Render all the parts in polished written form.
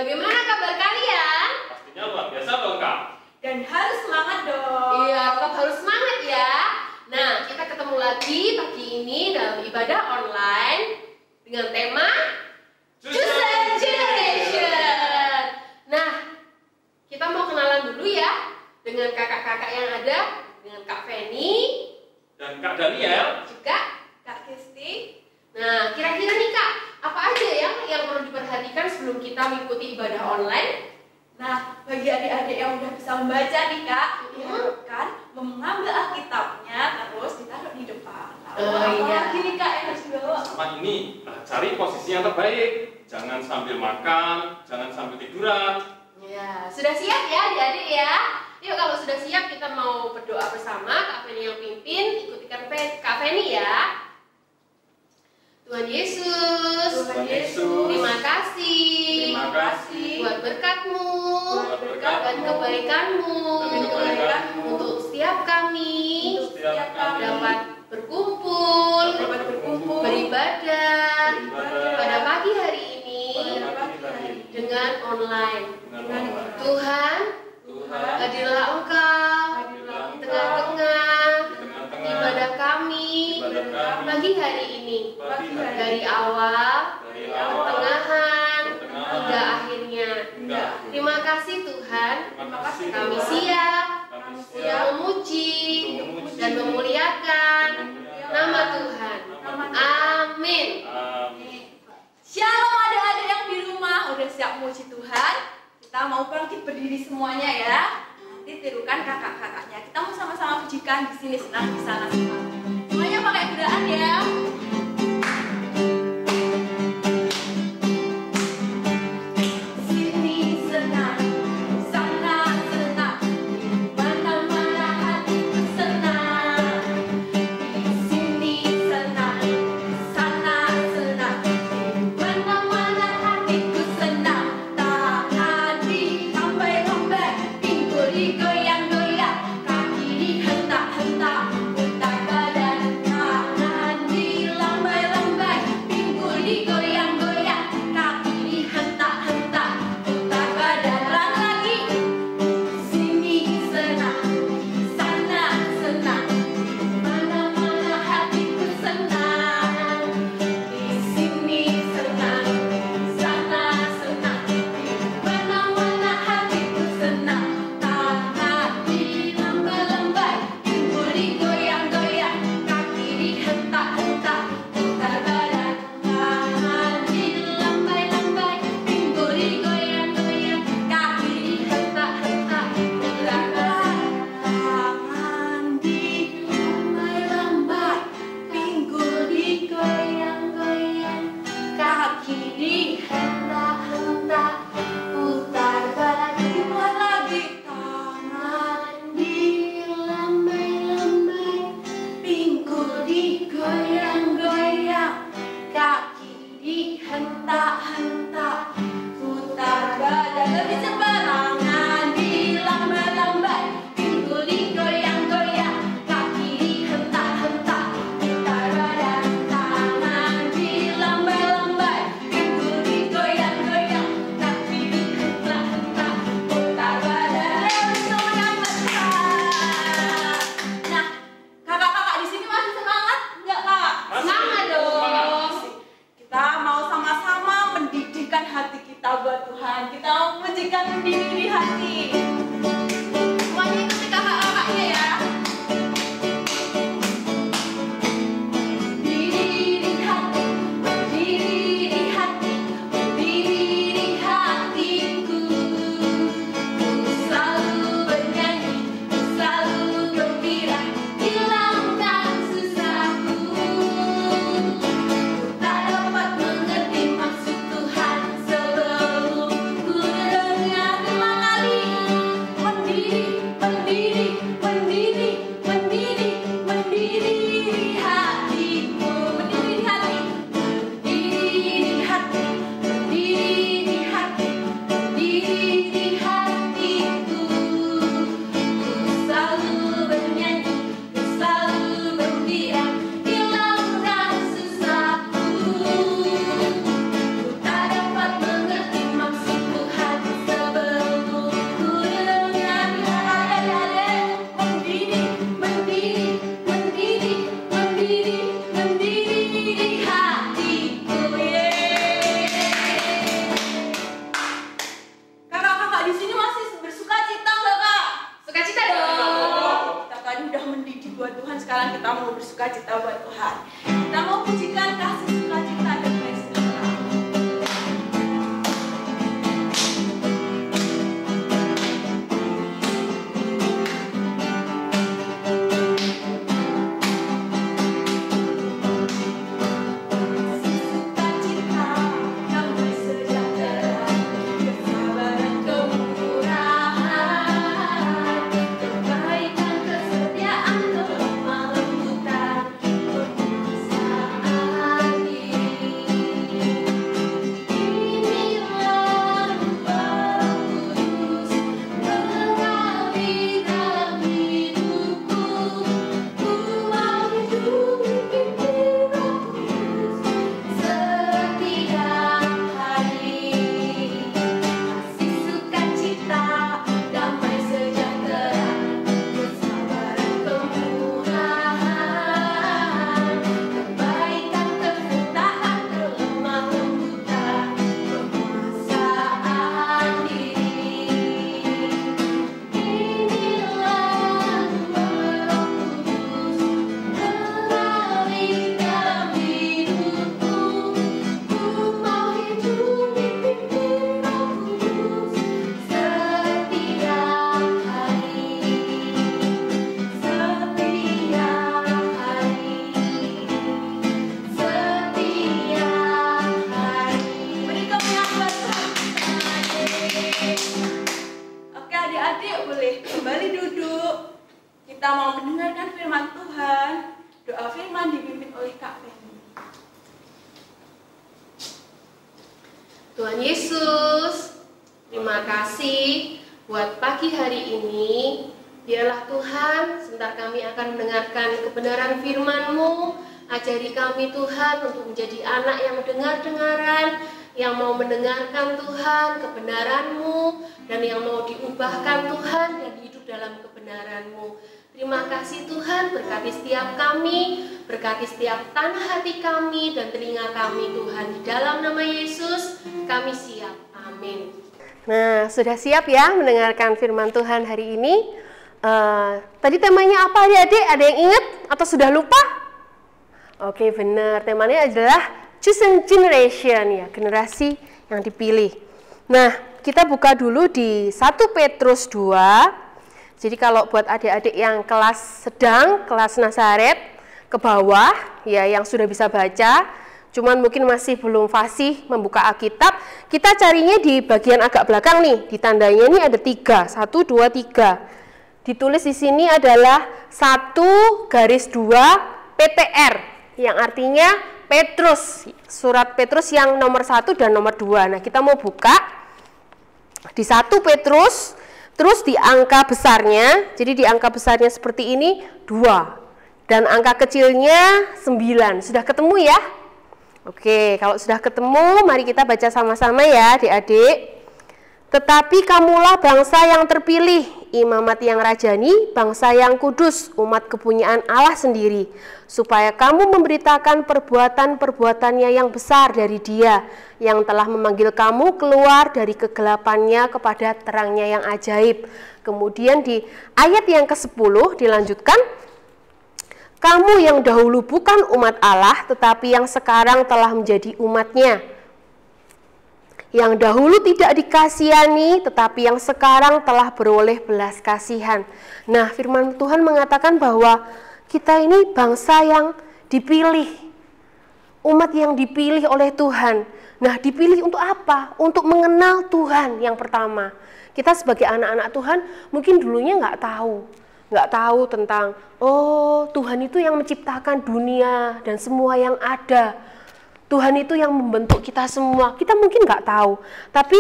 Bagaimana kabar kalian? Pastinya luar biasa dong, Kak. Dan harus semangat dong. Iya, tetap harus semangat ya. Nah, kita ketemu lagi pagi ini dalam ibadah online dengan tema Chosen Generation. Nah, kita mau kenalan dulu ya dengan kakak-kakak yang ada, dengan Kak Feni Dan Kak Daniel. juga Kak Kristi. Nah, kira-kira nih Kak, apa aja ya yang perlu diperhatikan sebelum kita mengikuti ibadah online? Nah, bagi adik-adik yang udah bisa membaca nih Kak, diharapkan mengambil Alkitabnya terus ditaruh di depan. Apalagi nih Kak yang harus dibawa. Sama ini, cari posisi yang terbaik. Jangan sambil makan, jangan sambil tiduran. Ya, sudah siap ya adik-adik ya? Yuk kalau sudah siap kita mau berdoa bersama. Kak Feni yang pimpin, ikutikan Kak Feni ya. Tuhan Yesus, Tuhan Yesus, terima kasih, terima kasih buat berkat-Mu, buat berkat-Mu, dan kebaikan-Mu, dan kebaikan-Mu, untuk setiap kami setiap kami dapat berkumpul, beribadah pada pagi hari ini dengan online. Tuhan, hadirlah Engkau di tengah-tengah ibadah kami pagi hari ini, dari awal, pertengahan, hingga akhirnya. Terima kasih Tuhan, kami siap untuk memuji dan memuliakan nama Tuhan. Amin. Shalom adik-adik yang di rumah, udah siap memuji Tuhan? Kita mau bangkit berdiri semuanya ya. Nanti tirukan kakak-kakaknya. Kita mau sama-sama pujikan di sini senang, di sana senang. Semuanya pakai gerakan ya. Tuhan Yesus, terima kasih buat pagi hari ini. Biarlah Tuhan, sebentar kami akan mendengarkan kebenaran firman-Mu. Ajari kami Tuhan untuk menjadi anak yang dengar-dengaran, yang mau mendengarkan Tuhan kebenaran-Mu, dan yang mau diubahkan Tuhan dan hidup dalam kebenaran-Mu. Terima kasih Tuhan, berkati setiap kami, berkati setiap tanah hati kami dan telinga kami Tuhan. Di dalam nama Yesus kami siap. Amin. Nah, sudah siap ya mendengarkan firman Tuhan hari ini? Tadi temanya apa adik-adik? Ada yang ingat atau sudah lupa? Oke, benar. Temanya adalah Chosen Generation, ya, generasi yang dipilih. Nah, kita buka dulu di 1 Petrus 2. Jadi kalau buat adik-adik yang kelas sedang, kelas Nazaret, ke bawah, ya, yang sudah bisa baca, cuman mungkin masih belum fasih membuka Alkitab, kita carinya di bagian agak belakang nih, di tandanya ini ada 3, 1, 2, 3. Ditulis di sini adalah 1 garis 2 PTR, yang artinya Petrus, surat Petrus yang nomor 1 dan nomor 2. Nah, kita mau buka di 1 Petrus, terus di angka besarnya, jadi di angka besarnya seperti ini 2, dan angka kecilnya 9. Sudah ketemu ya? Oke, kalau sudah ketemu, mari kita baca sama-sama ya adik-adik. Tetapi kamulah bangsa yang terpilih, imamat yang rajani, bangsa yang kudus, umat kepunyaan Allah sendiri, supaya kamu memberitakan perbuatan-perbuatannya yang besar dari Dia, yang telah memanggil kamu keluar dari kegelapannya kepada terangnya yang ajaib. Kemudian di ayat yang ke-10 dilanjutkan, kamu yang dahulu bukan umat Allah, tetapi yang sekarang telah menjadi umat-Nya. Yang dahulu tidak dikasihani, tetapi yang sekarang telah beroleh belas kasihan. Nah, firman Tuhan mengatakan bahwa kita ini bangsa yang dipilih, umat yang dipilih oleh Tuhan. Nah, dipilih untuk apa? Untuk mengenal Tuhan yang pertama. Kita sebagai anak-anak Tuhan mungkin dulunya nggak tahu tentang, oh, Tuhan itu yang menciptakan dunia dan semua yang ada. Tuhan itu yang membentuk kita semua. Kita mungkin nggak tahu, tapi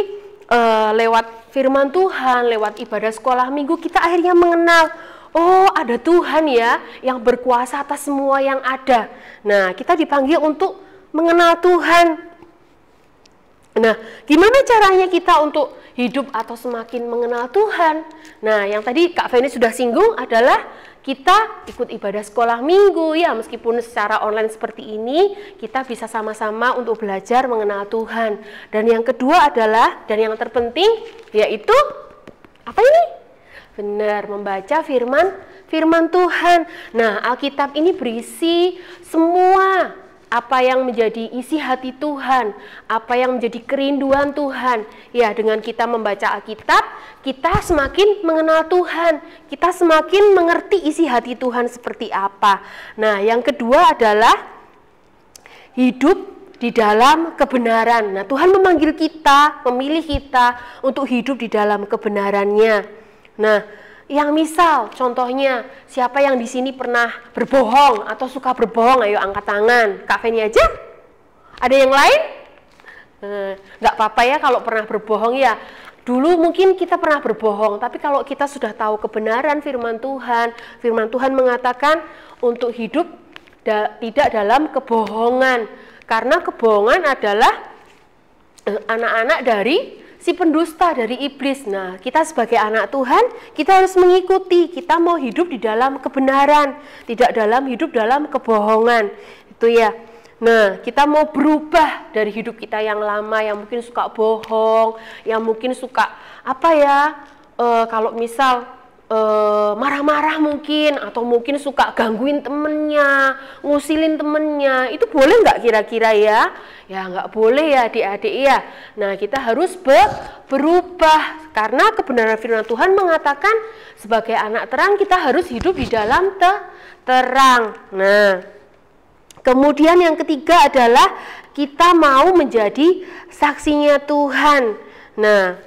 lewat firman Tuhan, lewat ibadah sekolah minggu, kita akhirnya mengenal, oh, ada Tuhan ya yang berkuasa atas semua yang ada. Nah, kita dipanggil untuk mengenal Tuhan. Nah, gimana caranya kita untuk hidup atau semakin mengenal Tuhan? Nah, yang tadi Kak Feni sudah singgung adalah kita ikut ibadah sekolah minggu ya, meskipun secara online seperti ini, kita bisa sama-sama untuk belajar mengenal Tuhan. Dan yang kedua adalah, dan yang terpenting, yaitu apa ini? Benar, membaca firman Tuhan. Nah, Alkitab ini berisi semua apa yang menjadi isi hati Tuhan, apa yang menjadi kerinduan Tuhan. Ya, dengan kita membaca Alkitab, kita semakin mengenal Tuhan, kita semakin mengerti isi hati Tuhan seperti apa. Nah, yang kedua adalah hidup di dalam kebenaran. Nah, Tuhan memanggil kita, memilih kita untuk hidup di dalam kebenarannya. Nah, yang misal, contohnya, siapa yang di sini pernah berbohong atau suka berbohong? Ayo angkat tangan. Kak Feni aja? Ada yang lain? Nggak apa-apa ya kalau pernah berbohong ya. Dulu mungkin kita pernah berbohong, tapi kalau kita sudah tahu kebenaran firman Tuhan mengatakan untuk hidup tidak dalam kebohongan. Karena kebohongan adalah anak-anak dari si pendusta, dari iblis. Nah, kita sebagai anak Tuhan, kita harus mengikuti, kita mau hidup di dalam kebenaran, tidak hidup dalam kebohongan. Itu ya. Nah, kita mau berubah dari hidup kita yang lama, yang mungkin suka bohong, yang mungkin suka kalau misal marah-marah mungkin, atau mungkin suka gangguin temennya, ngusilin temennya, itu boleh nggak kira-kira ya? Ya nggak boleh ya adik-adik ya. Nah, kita harus berubah, karena kebenaran firman Tuhan mengatakan sebagai anak terang kita harus hidup di dalam terang. Nah, kemudian yang ketiga adalah kita mau menjadi saksinya Tuhan. Nah,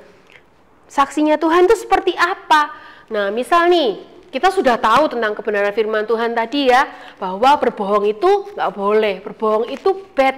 saksinya Tuhan itu seperti apa? Nah, misal nih, kita sudah tahu tentang kebenaran firman Tuhan tadi ya, bahwa berbohong itu nggak boleh, berbohong itu bad,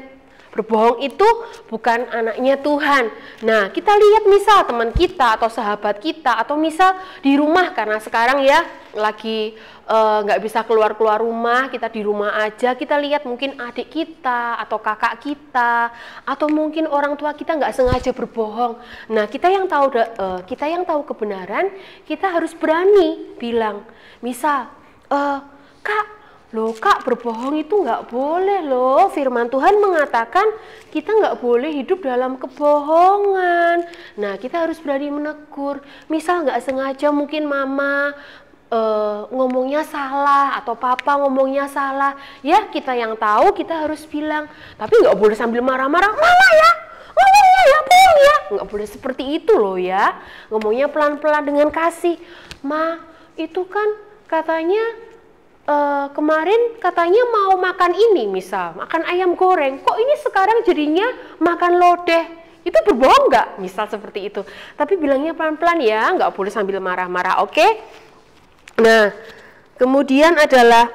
Berbohong itu bukan anaknya Tuhan. Nah, kita lihat misal teman kita atau sahabat kita, atau misal di rumah, karena sekarang ya lagi nggak bisa keluar rumah, kita di rumah aja, kita lihat mungkin adik kita atau kakak kita atau mungkin orang tua kita nggak sengaja berbohong. Nah, kita yang tahu kebenaran, kita harus berani bilang, misal Kak, berbohong itu nggak boleh loh. Firman Tuhan mengatakan kita nggak boleh hidup dalam kebohongan. Nah, kita harus berani menegur. Misal nggak sengaja mungkin mama ngomongnya salah atau papa ngomongnya salah, ya kita yang tahu kita harus bilang, tapi nggak boleh sambil marah-marah, malah ya ngomongnya ya bohong ya, nggak boleh seperti itu loh ya. Ngomongnya pelan-pelan dengan kasih. Ma, itu kan katanya kemarin katanya mau makan ini, misal makan ayam goreng, kok ini sekarang jadinya makan lodeh, itu berbohong nggak? Misal seperti itu. Tapi bilangnya pelan-pelan ya, nggak boleh sambil marah-marah, oke? Nah, kemudian adalah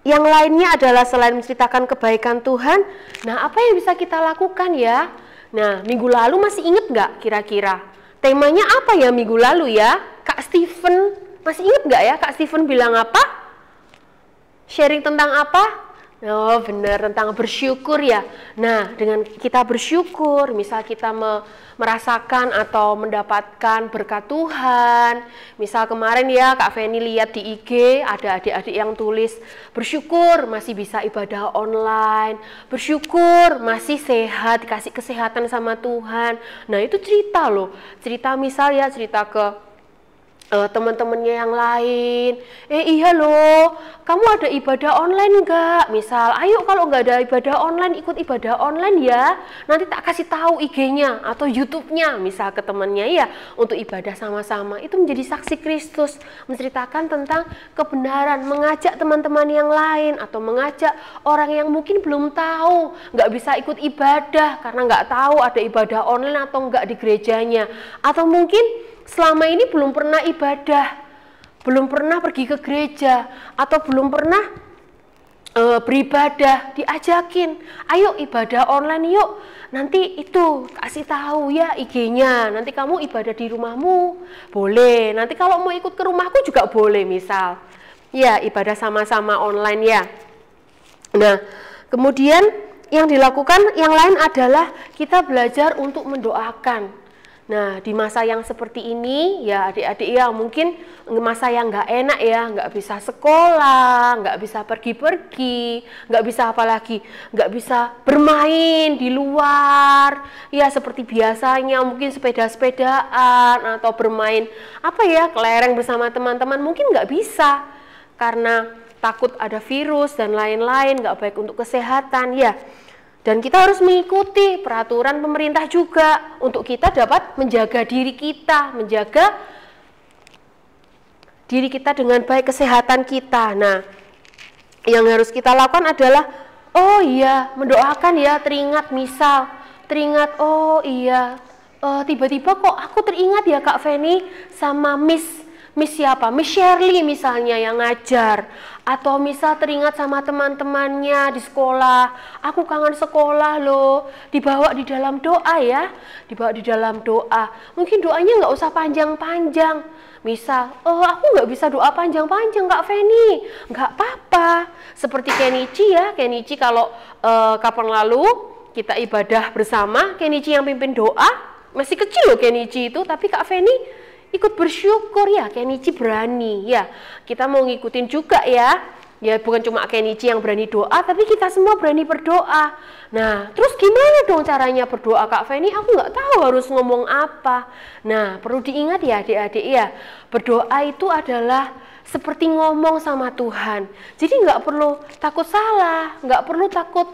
yang lainnya adalah selain menceritakan kebaikan Tuhan, nah apa yang bisa kita lakukan ya? Nah, minggu lalu masih inget nggak kira-kira? Temanya apa ya minggu lalu ya? Kak Steven, masih inget nggak ya Kak Steven bilang apa? Sharing tentang apa? Oh benar, tentang bersyukur ya. Nah, dengan kita bersyukur, misal kita merasakan atau mendapatkan berkat Tuhan. Misal kemarin ya Kak Feni lihat di IG ada adik-adik yang tulis bersyukur masih bisa ibadah online, bersyukur masih sehat, dikasih kesehatan sama Tuhan. Nah, itu cerita loh. Cerita misal ya, cerita ke teman-temannya yang lain, iya loh, kamu ada ibadah online enggak? Misal, ayo kalau nggak ada ibadah online, ikut ibadah online ya, nanti tak kasih tahu IG-nya atau YouTube-nya, misal ke temannya ya, untuk ibadah sama-sama. Itu menjadi saksi Kristus, menceritakan tentang kebenaran, mengajak teman-teman yang lain atau mengajak orang yang mungkin belum tahu, nggak bisa ikut ibadah karena nggak tahu ada ibadah online atau enggak di gerejanya, atau mungkin selama ini belum pernah ibadah, belum pernah pergi ke gereja, atau belum pernah beribadah, diajakin, ayo ibadah online yuk, nanti itu kasih tahu ya IG-nya, nanti kamu ibadah di rumahmu, boleh, nanti kalau mau ikut ke rumahku juga boleh, misal, ya ibadah sama-sama online ya. Nah, kemudian yang dilakukan yang lain adalah kita belajar untuk mendoakan. Nah, di masa yang seperti ini, ya adik-adik ya mungkin masa yang nggak enak ya, nggak bisa sekolah, nggak bisa pergi-pergi, nggak bisa apalagi, nggak bisa bermain di luar, ya seperti biasanya mungkin sepeda-sepedaan atau bermain apa ya, kelereng bersama teman-teman, mungkin nggak bisa karena takut ada virus dan lain-lain, nggak baik untuk kesehatan ya. Dan kita harus mengikuti peraturan pemerintah juga untuk kita dapat menjaga diri kita, dengan baik kesehatan kita. Nah, yang harus kita lakukan adalah, oh iya, mendoakan ya, teringat oh iya, tiba-tiba kok aku teringat ya Kak Feni sama Miss siapa? Miss Shirley misalnya yang ngajar, atau misal teringat sama teman-temannya di sekolah, aku kangen sekolah loh, dibawa di dalam doa ya, mungkin doanya nggak usah panjang-panjang, misal, aku nggak bisa doa panjang-panjang Kak Feni, nggak apa-apa, seperti Kenichi ya, Kenichi kalau kapan lalu kita ibadah bersama, Kenichi yang pimpin doa, masih kecil loh Kenichi itu, tapi Kak Feni ikut bersyukur ya, Kenichi berani ya, kita mau ngikutin juga ya, bukan cuma Kenichi yang berani doa, tapi kita semua berani berdoa. Nah, terus gimana dong caranya berdoa Kak Feni? Aku nggak tahu harus ngomong apa. Nah, perlu diingat ya adik-adik ya, berdoa itu adalah seperti ngomong sama Tuhan, jadi nggak perlu takut salah, nggak perlu takut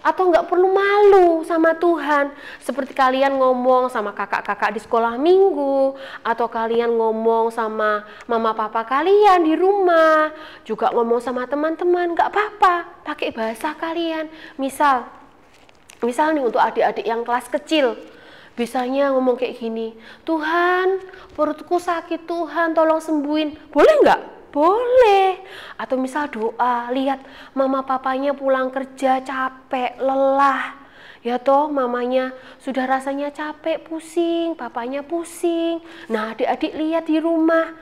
atau nggak perlu malu sama Tuhan, seperti kalian ngomong sama kakak-kakak di sekolah minggu, atau kalian ngomong sama mama papa kalian di rumah, juga ngomong sama teman-teman, nggak apa-apa, pakai bahasa kalian. Misal nih untuk adik-adik yang kelas kecil, bisanya ngomong kayak gini, Tuhan, perutku sakit Tuhan, tolong sembuhin, boleh nggak? Boleh. Atau misal doa, lihat mama papanya pulang kerja capek, lelah. Ya toh, mamanya sudah rasanya capek, pusing, papanya pusing. Nah, adik-adik lihat di rumah,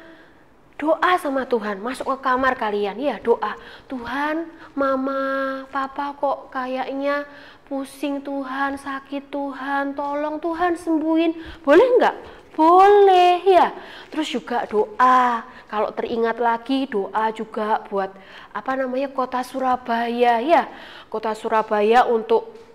doa sama Tuhan, masuk ke kamar kalian, ya doa. Tuhan, mama, papa kok kayaknya pusing Tuhan, sakit Tuhan, tolong Tuhan sembuhin. Boleh nggak? Boleh ya. Terus juga doa, kalau teringat lagi doa juga buat kota Surabaya ya. Kota Surabaya untuk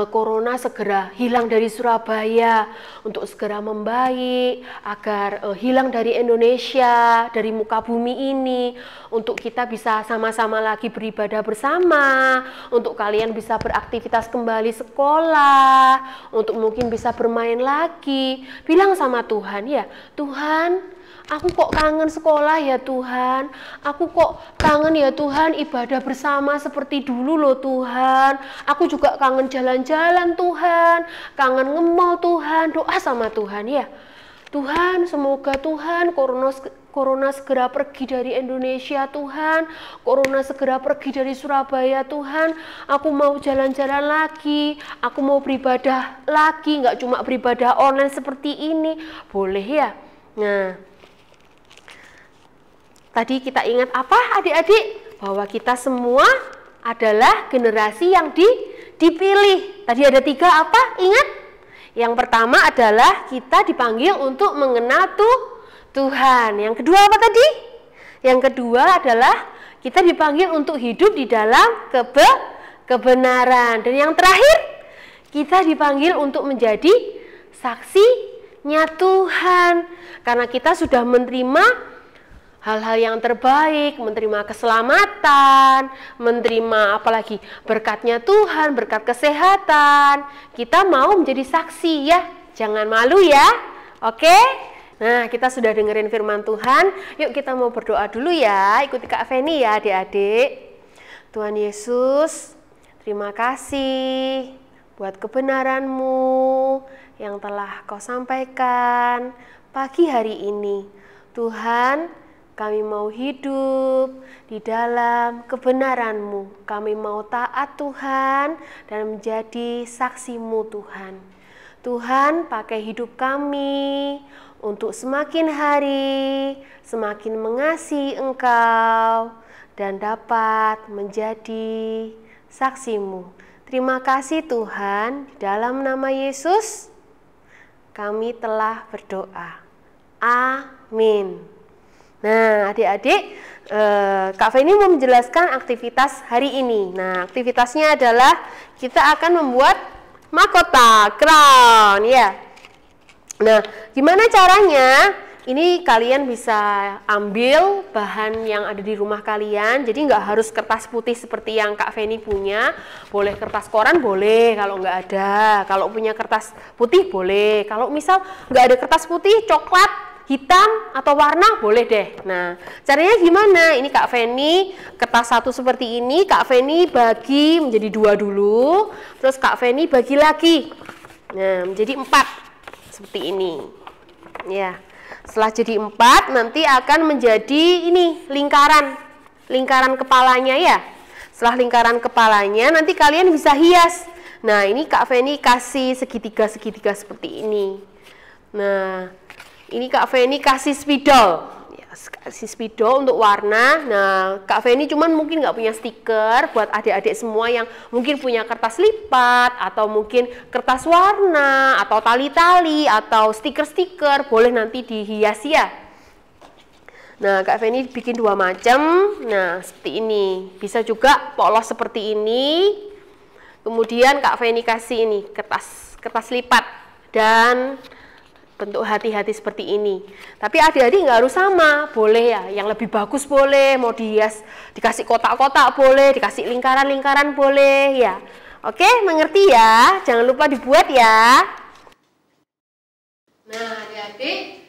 corona segera hilang dari Surabaya, untuk segera membaik, agar hilang dari Indonesia, dari muka bumi ini, untuk kita bisa sama-sama lagi beribadah bersama, untuk kalian bisa beraktivitas kembali sekolah, untuk mungkin bisa bermain lagi. Bilang sama Tuhan ya, Tuhan, aku kok kangen sekolah ya Tuhan, aku kok kangen ya Tuhan ibadah bersama seperti dulu loh Tuhan, aku juga kangen jalan-jalan Tuhan, kangen nge-mall Tuhan, doa sama Tuhan ya. Tuhan, semoga Tuhan corona segera pergi dari Indonesia Tuhan, corona segera pergi dari Surabaya Tuhan, aku mau jalan-jalan lagi, aku mau beribadah lagi, nggak cuma beribadah online seperti ini, boleh ya. Nah, tadi kita ingat apa adik-adik? Bahwa kita semua adalah generasi yang dipilih. Tadi ada 3 apa? Ingat? Yang pertama adalah kita dipanggil untuk mengenal Tuhan. Yang kedua apa tadi? Yang kedua adalah kita dipanggil untuk hidup di dalam kebenaran. Dan yang terakhir, kita dipanggil untuk menjadi saksinya Tuhan. Karena kita sudah menerima hal-hal yang terbaik, menerima keselamatan, menerima apalagi berkatnya Tuhan, berkat kesehatan. Kita mau menjadi saksi ya, jangan malu ya, oke? Nah, kita sudah dengerin firman Tuhan, yuk kita mau berdoa dulu ya, ikuti Kak Feni ya adik-adik. Tuhan Yesus, terima kasih buat kebenaran-Mu yang telah Kau sampaikan pagi hari ini. Tuhan, kami mau hidup di dalam kebenaran-Mu. Kami mau taat Tuhan dan menjadi saksi-Mu Tuhan. Tuhan, pakai hidup kami untuk semakin hari semakin mengasihi Engkau dan dapat menjadi saksi-Mu. Terima kasih Tuhan, di dalam nama Yesus kami telah berdoa. Amin. Nah, adik-adik, Kak Feni mau menjelaskan aktivitas hari ini. Nah, aktivitasnya adalah kita akan membuat mahkota, crown, ya. Nah, gimana caranya? Ini kalian bisa ambil bahan yang ada di rumah kalian. Jadi nggak harus kertas putih seperti yang Kak Feni punya. Boleh kertas koran, boleh kalau nggak ada. Kalau punya kertas putih, boleh. Kalau misal nggak ada kertas putih, coklat, hitam atau warna boleh deh. Nah, caranya gimana? Ini Kak Feni kertas 1 seperti ini, Kak Feni bagi menjadi 2 dulu, terus Kak Feni bagi lagi. Nah, menjadi 4 seperti ini. Ya. Setelah jadi 4 nanti akan menjadi ini lingkaran kepalanya ya. Setelah lingkaran kepalanya nanti kalian bisa hias. Nah, ini Kak Feni kasih segitiga seperti ini. Nah, ini Kak Feni kasih spidol, ya, kasih spidol untuk warna. Nah, Kak Feni cuman mungkin nggak punya stiker. Buat adik-adik semua yang mungkin punya kertas lipat, atau mungkin kertas warna, atau tali-tali, atau stiker-stiker, boleh nanti dihias ya. Nah, Kak Feni bikin 2 macam. Nah, seperti ini. Bisa juga polos seperti ini. Kemudian Kak Feni kasih ini kertas lipat dan bentuk hati-hati seperti ini. Tapi adik-adik nggak harus sama, boleh ya. Yang lebih bagus boleh, mau dihias, dikasih kotak-kotak boleh, dikasih lingkaran-lingkaran boleh ya. Oke, mengerti ya? Jangan lupa dibuat ya. Nah, adik-adik,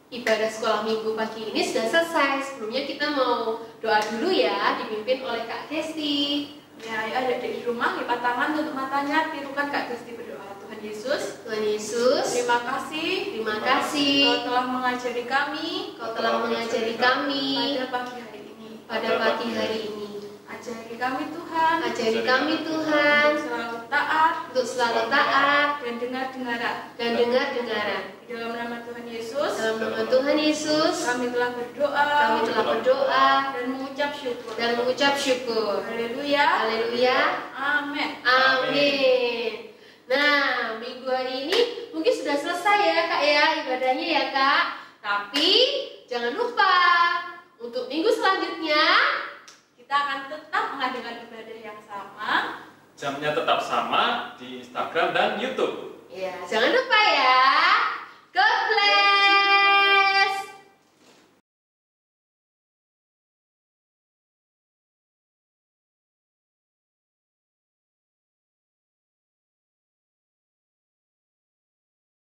ibadah sekolah minggu pagi ini sudah selesai. Sebelumnya kita mau doa dulu ya, dipimpin oleh Kak Desti. Ya, ayo adik-adik di rumah lipat tangan, tutup matanya, tirukan Kak Desti berdoa. Tuhan Yesus, Tuhan Yesus, terima kasih terima kasih Kau telah mengajari kami Kau telah mengajari kami pada pagi hari ini. pada pagi hari ini. Ajari kami Tuhan Ajari kami Tuhan untuk selalu taat untuk selalu taat dan dengar-dengaran. dan dengar-dengaran. Di dalam nama Tuhan Yesus, Dalam nama Tuhan Yesus, kami telah berdoa kami telah berdoa dan mengucap syukur. dan mengucap syukur. Haleluya. Haleluya. Amin. Amin. Nah, minggu hari ini mungkin sudah selesai ya Kak ya, ibadahnya ya Kak. Tapi jangan lupa untuk minggu selanjutnya Kita akan tetap mengadakan ibadah yang sama. Jamnya tetap sama di Instagram dan YouTube. ya, jangan lupa ya.